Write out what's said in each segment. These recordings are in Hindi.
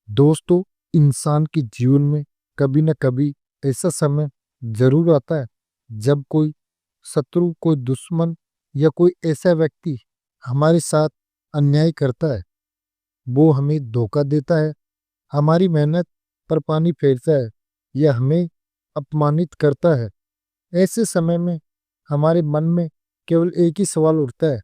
दोस्तों, इंसान के जीवन में कभी न कभी ऐसा समय जरूर आता है जब कोई शत्रु, कोई दुश्मन या कोई ऐसा व्यक्ति हमारे साथ अन्याय करता है। वो हमें धोखा देता है, हमारी मेहनत पर पानी फेरता है या हमें अपमानित करता है। ऐसे समय में हमारे मन में केवल एक ही सवाल उठता है,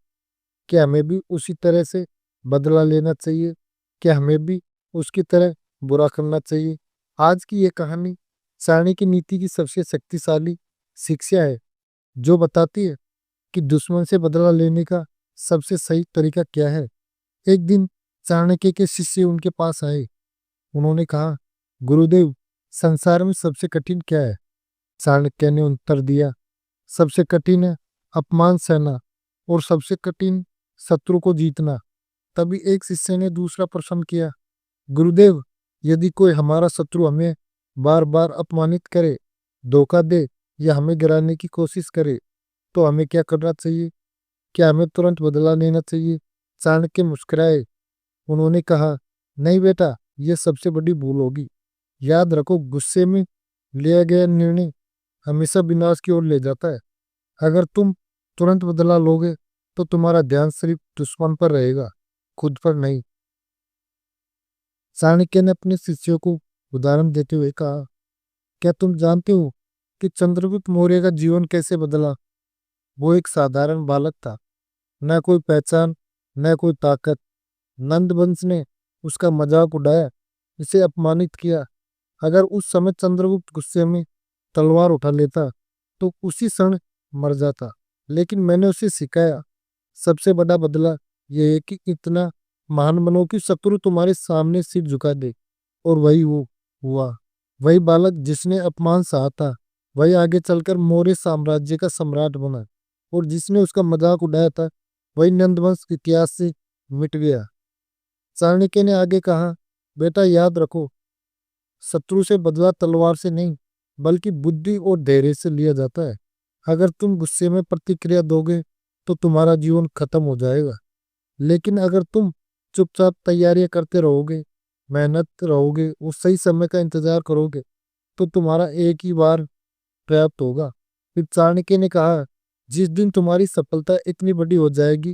क्या हमें भी उसी तरह से बदला लेना चाहिए? क्या हमें भी उसकी तरह बुरा करना चाहिए? आज की ये कहानी चाणक्य नीति की सबसे शक्तिशाली शिक्षा है, जो बताती है कि दुश्मन से बदला लेने का सबसे सही तरीका क्या है। एक दिन चाणक्य के शिष्य उनके पास आए। उन्होंने कहा, गुरुदेव, संसार में सबसे कठिन क्या है? चाणक्य ने उत्तर दिया, सबसे कठिन है अपमान सहना और सबसे कठिन शत्रु को जीतना। तभी एक शिष्य ने दूसरा प्रश्न किया, गुरुदेव, यदि कोई हमारा शत्रु हमें बार बार अपमानित करे, धोखा दे या हमें गिराने की कोशिश करे, तो हमें क्या करना चाहिए? क्या हमें तुरंत बदला लेना चाहिए? चाणक्य मुस्कुराए। उन्होंने कहा, नहीं बेटा, यह सबसे बड़ी भूल होगी। याद रखो, गुस्से में लिया गया निर्णय हमेशा विनाश की ओर ले जाता है। अगर तुम तुरंत बदला लोगे तो तुम्हारा ध्यान सिर्फ दुश्मन पर रहेगा, खुद पर नहीं। चाणक्य ने अपने शिष्यों को उदाहरण देते हुए कहा, क्या तुम जानते हो कि चंद्रगुप्त मौर्य का जीवन कैसे बदला? वो एक साधारण बालक था, न कोई पहचान, न कोई ताकत। नंद वंश ने उसका मजाक उड़ाया, इसे अपमानित किया। अगर उस समय चंद्रगुप्त गुस्से में तलवार उठा लेता तो उसी क्षण मर जाता। लेकिन मैंने उसे सिखाया, सबसे बड़ा बदला यह है कि इतना महान बनो कि शत्रु तुम्हारे सामने सिर झुका दे। और वही वो हुआ। वही बालक जिसने अपमान सहा था, वही आगे चलकर मौर्य साम्राज्य का सम्राट बना। और जिसने उसका मजाक उड़ाया था, वही नंदवंश के इतिहास से मिट गया। चाणक्य ने आगे कहा, बेटा याद रखो, शत्रु से बदला तलवार से नहीं, बल्कि बुद्धि और धैर्य से लिया जाता है। अगर तुम गुस्से में प्रतिक्रिया दोगे तो तुम्हारा जीवन खत्म हो जाएगा। लेकिन अगर तुम चुपचाप तैयारियां करते रहोगे, मेहनत रहोगे और सही समय का इंतजार करोगे, तो तुम्हारा एक ही बार प्राप्त होगा। फिर चाणक्य ने कहा, जिस दिन तुम्हारी सफलता इतनी बड़ी हो जाएगी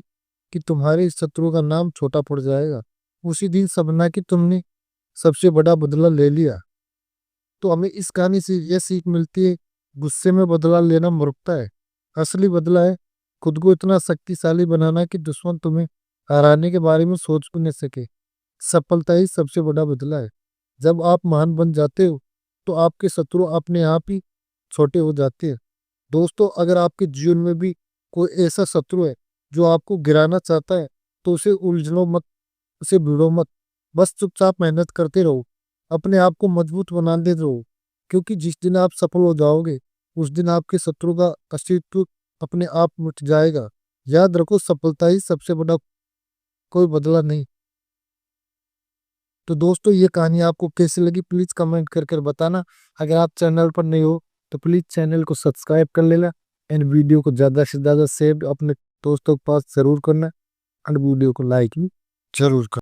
कि तुम्हारे शत्रु का नाम छोटा पड़ जाएगा, उसी दिन समझना कि तुमने सबसे बड़ा बदला ले लिया। तो हमें इस कहानी से यह सीख मिलती है, गुस्से में बदला लेना मूर्खता है। असली बदला है खुद को इतना शक्तिशाली बनाना कि दुश्मन तुम्हें हराने के बारे में सोच भी न सके। सफलता ही सबसे बड़ा बदला है। जब आप महान बन जाते हो तो आपके शत्रु अपने आप ही छोटे हो जाते हैं। दोस्तों, अगर आपके जीवन में भी कोई ऐसा शत्रु है जो आपको गिराना चाहता है, तो उसे उलझनो मत, उसे भिड़ो मत। बस चुपचाप मेहनत करते रहो, अपने आप को मजबूत बनाते रहो। क्योंकि जिस दिन आप सफल हो जाओगे, उस दिन आपके शत्रु का अस्तित्व अपने आप मिट जाएगा। याद रखो, सफलता ही सबसे बड़ा, कोई बदला नहीं। तो दोस्तों, ये कहानी आपको कैसी लगी प्लीज कमेंट कर बताना। अगर आप चैनल पर नहीं हो तो प्लीज चैनल को सब्सक्राइब कर लेना। एंड वीडियो को ज़्यादा से ज़्यादा शेयर अपने दोस्तों के पास जरूर करना। एंड वीडियो को लाइक भी जरूर करना।